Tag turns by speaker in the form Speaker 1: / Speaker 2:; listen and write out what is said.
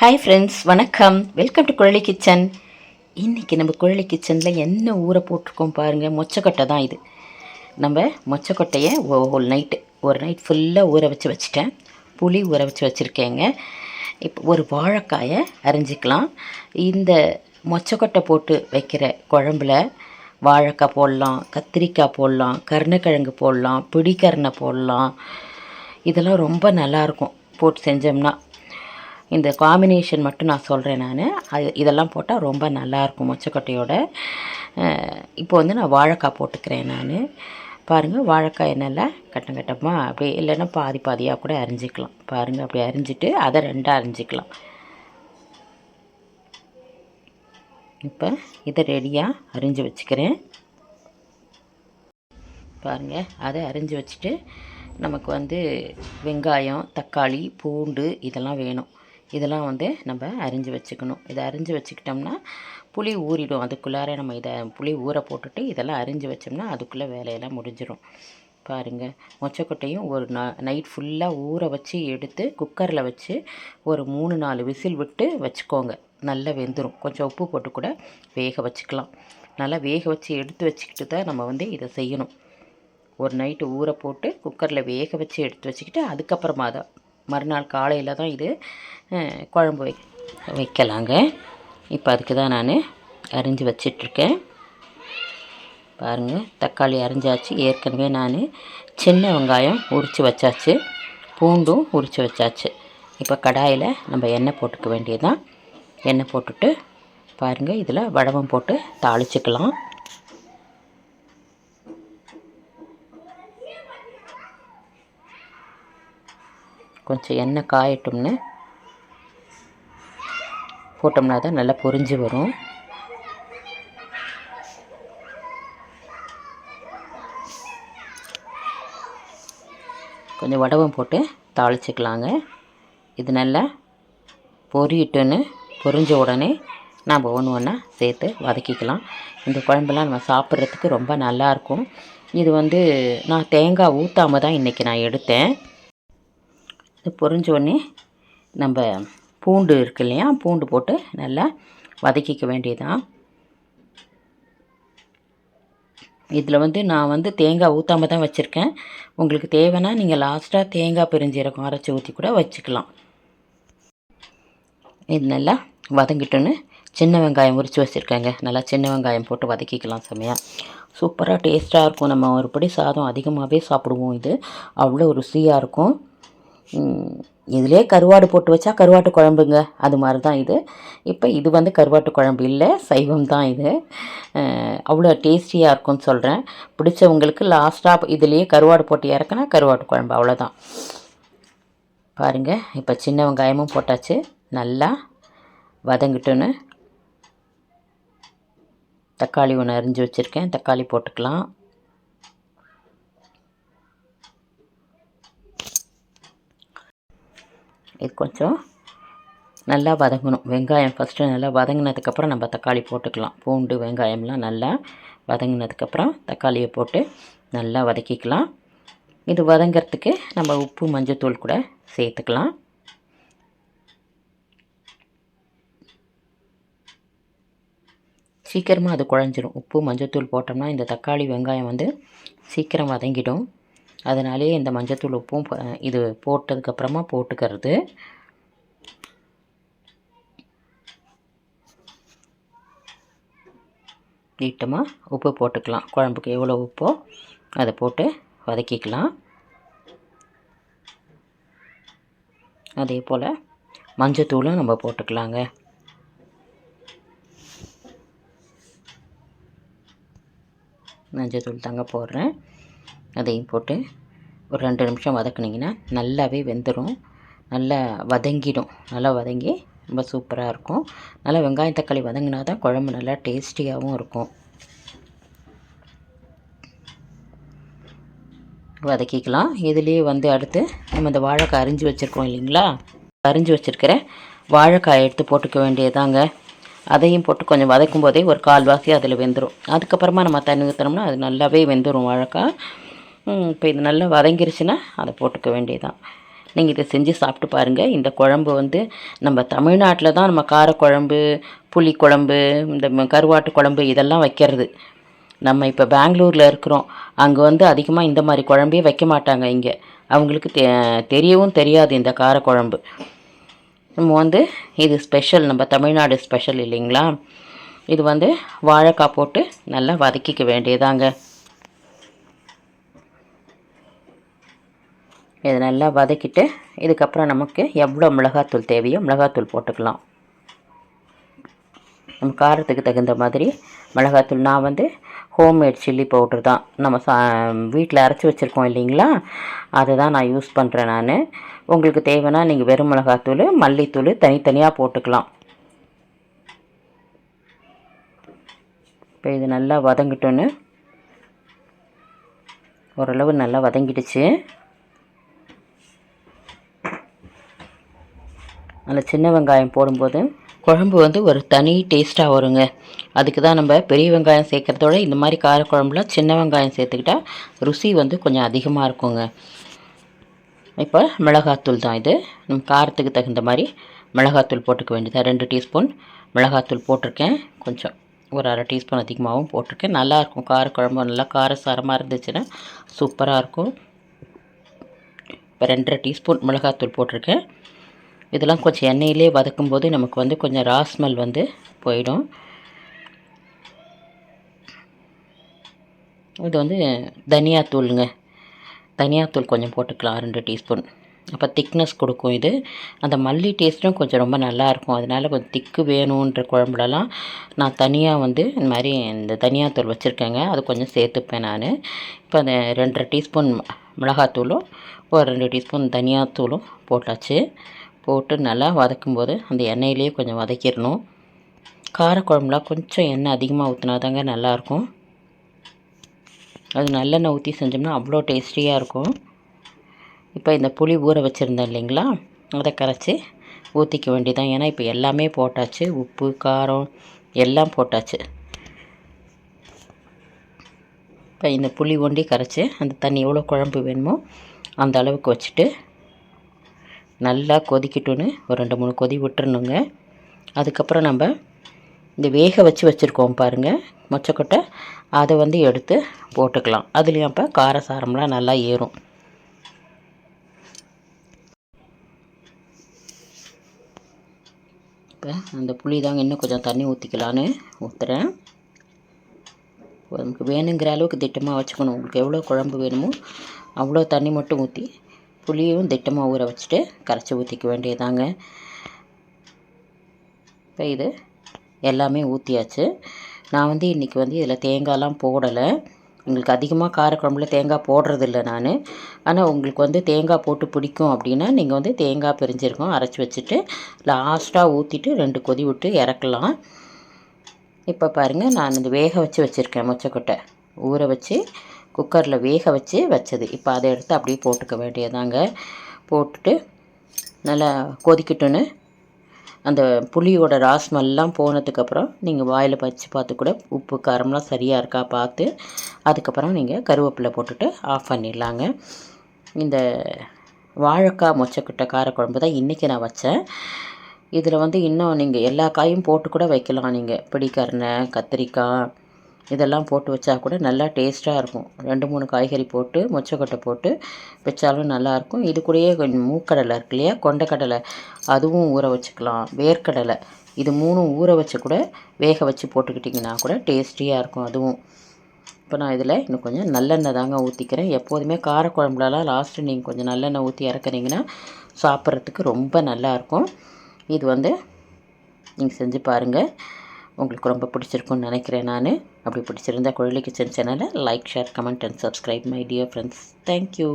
Speaker 1: Hi friends, வணக்கம். Welcome to Kuzhali kitchen. இன்றைக்கி நம்ம குழலி கிச்சனில் என்ன ஊற போட்டிருக்கோம் பாருங்கள். மொச்சக்கொட்டை தான் இது. நம்ம மொச்சக்கொட்டையை ஒரு நைட் ஃபுல்லாக ஊற வச்சுட்டேன். புளி ஊற வச்சுருக்கேங்க. இப்போ ஒரு வாழைக்காயை அரிஞ்சிக்கலாம். இந்த மொச்சக்கொட்டை போட்டு வைக்கிற குழம்புல வாழைக்காய் போடலாம், கத்திரிக்காய் போடலாம், கருணக்கிழங்கு போடலாம், பிடிக்கரணை போடலாம். இதெல்லாம் ரொம்ப நல்லாயிருக்கும் போட்டு செஞ்சோம்னா. இந்த காம்பினேஷன் மட்டும் நான் சொல்கிறேன். இதெல்லாம் போட்டால் ரொம்ப நல்லாயிருக்கும் மொச்சக்கொட்டையோட. இப்போ நான் வாழைக்காய் போட்டுக்கிறேன். பாருங்கள், வாழைக்காய் நல்லா கட்டமாக அப்படியே, இல்லைன்னா பாதி பாதியாக கூட அரிஞ்சிக்கலாம். பாருங்கள், அப்படி அரிஞ்சிட்டு அதை ரெண்டாக அரிஞ்சிக்கலாம். இப்போ இதை ரெடியாக அரிஞ்சு வச்சுக்கிறேன். பாருங்கள், அதை அரிஞ்சு வச்சுட்டு நமக்கு வெங்காயம், தக்காளி, பூண்டு இதெல்லாம் வேணும். இதெல்லாம் நம்ம அரிஞ்சு வச்சுக்கணும். இதை அரிஞ்சு வச்சுக்கிட்டோம்னா புளி ஊறிடும். அதுக்குள்ளார நம்ம இதை புளி ஊற போட்டுட்டு இதெல்லாம் அரிஞ்சு வச்சோம்னா அதுக்குள்ளே வேலையெல்லாம் முடிஞ்சிடும். பாருங்கள், மொச்சக்கொட்டையும் ஒரு நைட் ஃபுல்லாக ஊற வச்சு எடுத்து குக்கரில் வச்சு ஒரு 3-4 விசில் விட்டு வச்சுக்கோங்க. நல்லா வெந்துடும். கொஞ்சம் உப்பு போட்டு கூட வேக வச்சுக்கலாம். நல்லா வேக வச்சு எடுத்து வச்சுக்கிட்டு தான் நம்ம இதை செய்யணும். ஒரு நைட்டு ஊற போட்டு குக்கரில் வேக வச்சு எடுத்து வச்சுக்கிட்டு அதுக்கப்புறமா தான் மறுநாள் காலையில் தான் இது குழம்பு வைக்கலாங்க. இப்போ அதுக்கு தான் நான் அரிஞ்சு வச்சிட்ருக்கேன். பாருங்கள், தக்காளி அரிஞ்சாச்சு. ஏற்கனவே நான் சின்ன வெங்காயம் உரித்து வச்சாச்சு, பூண்டும் உரித்து வச்சாச்சு. இப்போ கடாயில் நம்ம எண்ணெய் போட்டுக்க வேண்டியதுதான். எண்ணெய் போட்டுட்டு பாருங்கள், இதில் வடவம் போட்டு தாளிச்சிக்கலாம். கொஞ்சம் எண்ணெய் காயட்டும்னு போட்டோம்னா தான் நல்லா பொரிஞ்சு வரும். கொஞ்சம் வடவம் போட்டு தாளிச்சிக்கலாங்க. இது நல்லா பொரிஞ்ச உடனே நாம் ஒன்று ஒன்றா சேர்த்து வதக்கிக்கலாம். இந்த குழம்புலாம் நம்ம சாப்பிட்றதுக்கு ரொம்ப நல்லாயிருக்கும். இது நான் தேங்காய் ஊற்றாமல் தான் இன்றைக்கி நான் எடுத்தேன். இது பொரிஞ்ச உடனே நம்ம பூண்டு இருக்கு இல்லையா, பூண்டு போட்டு நல்லா வதக்கிக்க வேண்டியதான். இதில் நான் தேங்காய் ஊற்றாமல் தான் வச்சுருக்கேன். உங்களுக்கு தேவைன்னா நீங்கள் லாஸ்ட்டாக தேங்காய் பெருஞ்சீரகம் அரைச்சி ஊற்றி கூட வச்சுக்கலாம். இது நல்லா வதங்கிட்டோன்னு சின்ன வெங்காயம் உரித்து வச்சுருக்கேங்க. நல்லா சின்ன வெங்காயம் போட்டு வதக்கிக்கலாம். செம்மையாக சூப்பராக டேஸ்ட்டாக இருக்கும். நம்ம ஒருபடி சாதம் அதிகமாகவே சாப்பிடுவோம். இது அவ்வளோ ருசியாக இருக்கும். இதிலே கருவாடு போட்டு வச்சா கருவாட்டு குழம்புங்க, அது மாதிரி தான் இது. இப்போ இது கருவாட்டு குழம்பு இல்லை, சைவம் தான் இது. அவ்வளோ டேஸ்டியாக இருக்கும்னு சொல்கிறேன். பிடிச்சவங்களுக்கு லாஸ்ட்டாக இதிலேயே கருவாடு போட்டு இறக்குனா கருவாட்டு குழம்பு, அவ்வளோதான். பாருங்கள், இப்போ சின்ன வெங்காயமும் போட்டாச்சு. நல்லா வதங்கிட்டோன்னு தக்காளி ஒன்று அரிஞ்சு வச்சுருக்கேன். தக்காளி போட்டுக்கலாம். இது கொஞ்சம் நல்லா வதங்கணும். வெங்காயம் ஃபஸ்ட்டு நல்லா வதங்கினதுக்கப்புறம் நம்ம தக்காளி போட்டுக்கலாம். பூண்டு வெங்காயம்லாம் நல்லா வதங்கினதுக்கப்புறம் தக்காளியை போட்டு நல்லா வதக்கிக்கலாம். இது வதங்கிறதுக்கு நம்ம உப்பு மஞ்சத்தூள் கூட சேர்த்துக்கலாம். சீக்கிரமாக அது குழஞ்சிரும். உப்பு மஞ்சத்தூள் போட்டோம்னா இந்த தக்காளி வெங்காயம் சீக்கிரம் வதங்கிடும். அதனாலே இந்த மஞ்சத்தூள் உப்பும் இது போட்டதுக்கப்புறமா போட்டுக்கிறது. நீட்டமாக உப்பு போட்டுக்கலாம். குழம்புக்கு எவ்வளோ உப்போ அதை போட்டு வதக்கிக்கலாம். அதே போல் மஞ்சத்தூளும் நம்ம போட்டுக்கலாங்க. மஞ்சத்தூள் தாங்க போடுறேன். அதையும் போட்டு ஒரு 2 நிமிஷம் வதக்குனிங்கன்னா நல்லாவே வெந்துடும். நல்லா வதங்கிடும். நல்லா வதங்கி ரொம்ப சூப்பராக இருக்கும். நல்லா வெங்காயம் தக்காளி வதங்கினா தான் குழம்பு நல்லா டேஸ்டியாகவும் இருக்கும். வதக்கிக்கலாம். இதுலேயே அடுத்து நம்ம இந்த வாழைக்காய் அரிஞ்சு வச்சுருக்கோம் இல்லைங்களா, அரிஞ்சு வச்சுருக்கிற வாழைக்காயை எடுத்து போட்டுக்க வேண்டியதாங்க. அதையும் போட்டு கொஞ்சம் வதக்கும் போதே ஒரு கால்வாசி அதில் வெந்துடும். அதுக்கப்புறமா நம்ம தண்ணி ஊற்றினோம்னா அது நல்லாவே வெந்துடும் வாழைக்காய். இப்போ இது நல்லா வதங்கிருச்சுன்னா அதை போட்டுக்க வேண்டியதான். நீங்கள் இதை செஞ்சு சாப்பிட்டு பாருங்கள். இந்த குழம்பு வந்து நம்ம தமிழ்நாட்டில் தான் நம்ம காரக்குழம்பு, புளிக்குழம்பு, இந்த கருவாட்டு குழம்பு இதெல்லாம் வைக்கிறது. நம்ம இப்போ பெங்களூரில் இருக்கிறோம். அங்கே வந்து அதிகமாக இந்த மாதிரி குழம்பே வைக்க மாட்டாங்க. இங்கே அவங்களுக்கு தெரியவும் தெரியாது இந்த காரக்குழம்பு. நம்ம வந்து இது ஸ்பெஷல், நம்ம தமிழ்நாடு ஸ்பெஷல் இல்லைங்களா. இது வந்து வாழைக்காய் போட்டு நல்லா வதக்கிக்க வேண்டியதாங்க. இதை நல்லா வதக்கிட்டு இதுக்கப்புறம் நமக்கு எவ்வளோ மிளகாத்தூள் தேவையோ மிளகாத்தூள் போட்டுக்கலாம். நம்ம காரத்துக்கு தகுந்த மாதிரி மிளகாத்தூள். நான் வந்து ஹோம்மேட் சில்லி பவுட்ரு தான், நம்ம வீட்டில் அரைச்சி வச்சுருக்கோம் இல்லைங்களா, அதை தான் நான் யூஸ் பண்ணுறேன் நான். உங்களுக்கு தேவைன்னா நீங்கள் வெறும் மிளகாத்தூள், மல்லித்தூள் தனித்தனியாக போட்டுக்கலாம். இப்போ இது நல்லா வதங்கிட்டோன்னு, ஓரளவு நல்லா வதங்கிடுச்சு. அதில் சின்ன வெங்காயம் போடும்போது குழம்பு வந்து ஒரு தனி டேஸ்ட்டாக வருங்க. அதுக்கு தான் நம்ம பெரிய வெங்காயம் சேர்க்குறதோட இந்த மாதிரி காரக்குழம்புல சின்ன வெங்காயம் சேர்த்துக்கிட்டால் ருசி வந்து கொஞ்சம் அதிகமாக இருக்குங்க. இப்போ மிளகாத்தூள் தான் இது. நம்ம காரத்துக்கு தகுந்த மாதிரி மிளகாத்தூள் போட்டுக்க வேண்டியது. 2 டீஸ்பூன் மிளகாத்தூள் போட்டிருக்கேன். கொஞ்சம் ஒரு அரை டீஸ்பூன் அதிகமாகவும் போட்டிருக்கேன். நல்லாயிருக்கும் காரக்குழம்பு, நல்லா காரசாரமாக இருந்துச்சுன்னா சூப்பராக இருக்கும். இப்போ 2.5 டீஸ்பூன் மிளகாத்தூள் போட்டிருக்கேன். இதெல்லாம் கொஞ்சம் எண்ணெயிலே வதக்கும்போது நமக்கு வந்து கொஞ்சம் ராஸ்மெல் வந்து போயிடும். இது வந்து தனியாத்தூளுங்க. தனியாத்தூள் கொஞ்சம் போட்டுக்கலாம் 2 டீஸ்பூன். அப்போ திக்னஸ் கொடுக்கும். இது அந்த மல்லி டேஸ்ட்டும் கொஞ்சம் ரொம்ப நல்லாயிருக்கும். அதனால் கொஞ்சம் திக்கு வேணுன்ற குழம்புலலாம் நான் தனியாக வந்து இந்த மாதிரி இந்த தனியாத்தூள் வச்சுருக்கேங்க. அது கொஞ்சம் சேர்த்துப்பேன் நான். இப்போ அந்த 2.5 டீஸ்பூன் மிளகாத்தூளும் ஒரு 2 டீஸ்பூன் தனியாத்தூளும் போட்டாச்சு. போட்டு நல்லா வதக்கும்போது அந்த எண்ணெயிலேயே கொஞ்சம் வதக்கிடணும். காரக்குழம்புலாம் கொஞ்சம் எண்ணெய் அதிகமாக ஊற்றினா தாங்க நல்லாயிருக்கும். அது நல்லெண்ணெய் ஊற்றி செஞ்சோம்னா அவ்வளோ டேஸ்டியாக இருக்கும். இப்போ இந்த புளி ஊற வச்சுருந்தேன் இல்லைங்களா, அதை கரைச்சி ஊற்றிக்க வேண்டியதான். ஏன்னா இப்போ எல்லாமே போட்டாச்சு, உப்பு காரம் எல்லாம் போட்டாச்சு. இப்போ இந்த புளி ஒண்டி கரைச்சி அந்த தண்ணி எவ்வளோ குழம்பு வேணுமோ அந்த அளவுக்கு வச்சுட்டு நல்லா கொதிக்கட்டுன்னு ஒரு 2-3 கொதி விட்டுறணுங்க. அதுக்கப்புறம் நம்ம இந்த வேக வச்சுருக்கோம் பாருங்கள் மொச்சக்கொட்டை, அதை வந்து எடுத்து போட்டுக்கலாம். அதுலேயும் அப்போ காரசாரம்லாம் நல்லா ஏறும். இப்போ அந்த புளி தாங்க இன்னும் கொஞ்சம் தண்ணி ஊற்றிக்கலான்னு ஊற்றுறேன். நமக்கு வேணுங்கிற அளவுக்கு திட்டமாக வச்சுக்கணும். உங்களுக்கு எவ்வளோ குழம்பு வேணுமோ அவ்வளோ தண்ணி மட்டும் ஊற்றி புளியும் திட்டமாக ஊற வச்சுட்டு கரைச்சி ஊற்றிக்க வேண்டியதாங்க. இப்போ இது எல்லாமே ஊற்றியாச்சு. நான் வந்து இன்றைக்கி வந்து இதில் தேங்காயெலாம் போடலை. உங்களுக்கு அதிகமாக காரக்குழம்புல தேங்காய் போடுறதில்ல நான். ஆனால் உங்களுக்கு வந்து தேங்காய் போட்டு பிடிக்கும் அப்படின்னா நீங்கள் வந்து தேங்காய் பிரிஞ்சிருக்கோம் அரைச்சி வச்சுட்டு லாஸ்ட்டாக ஊற்றிட்டு 2 கொதி விட்டு இறக்கலாம். இப்போ பாருங்கள், நான் இந்த வேக வச்சுருக்கேன் மொச்சக்கொட்டை, ஊற வச்சு குக்கரில் வேக வச்சது. இப்போ அதை எடுத்து அப்படியே போட்டுக்க வேண்டியதாங்க. போட்டுட்டு நல்லா கொதிக்கட்டுன்னு அந்த புளியோட ராஸ்மெல்லாம் போனதுக்கப்புறம் நீங்கள் வாயில் வச்சு பார்த்து கூட உப்பு காரம்லாம் சரியாக இருக்கா பார்த்து அதுக்கப்புறம் நீங்கள் கருவேப்பிலை போட்டுட்டு ஆஃப் பண்ணிடலாங்க. இந்த வாழைக்காய் மொச்சக்கொட்டை காரக்குழம்பு தான் இன்றைக்கி நான் வச்சேன். இதில் வந்து இன்னும் நீங்கள் எல்லா காயும் போட்டு கூட வைக்கலாம். நீங்கள் பிடிக்கரணை, கத்திரிக்காய் இதெல்லாம் போட்டு வச்சா கூட நல்லா டேஸ்ட்டாக இருக்கும். 2-3 காய்கறி போட்டு மொச்சக்கொட்டை போட்டு வச்சாலும் நல்லாயிருக்கும். இது கூடயே கொஞ்சம் மூக்கடலை இருக்கு இல்லையா, கொண்டைக்கடலை, அதுவும் ஊற வச்சுக்கலாம். வேர்க்கடலை, இது 3 ஊற வச்சு கூட வேக வச்சு போட்டுக்கிட்டிங்கன்னா கூட டேஸ்டியாக இருக்கும் அதுவும். இப்போ நான் இதில் இன்னும் கொஞ்சம் நல்லெண்ணெய் தாங்க ஊற்றிக்கிறேன். எப்போதுமே காரக்குழம்புலலாம் லாஸ்ட்டு நீங்கள் கொஞ்சம் நல்லெண்ணெய் ஊற்றி இறக்குறீங்கன்னா சாப்பிட்றதுக்கு ரொம்ப நல்லாயிருக்கும். இது வந்து நீங்கள் செஞ்சு பாருங்கள், உங்களுக்கு ரொம்ப பிடிச்சிருக்குன்னு நினைக்கிறேன் நான். அப்படி பிடிச்சிருந்தா குழலி கிச்சன் சேனலை like, share, comment and subscribe my dear friends. Thank you.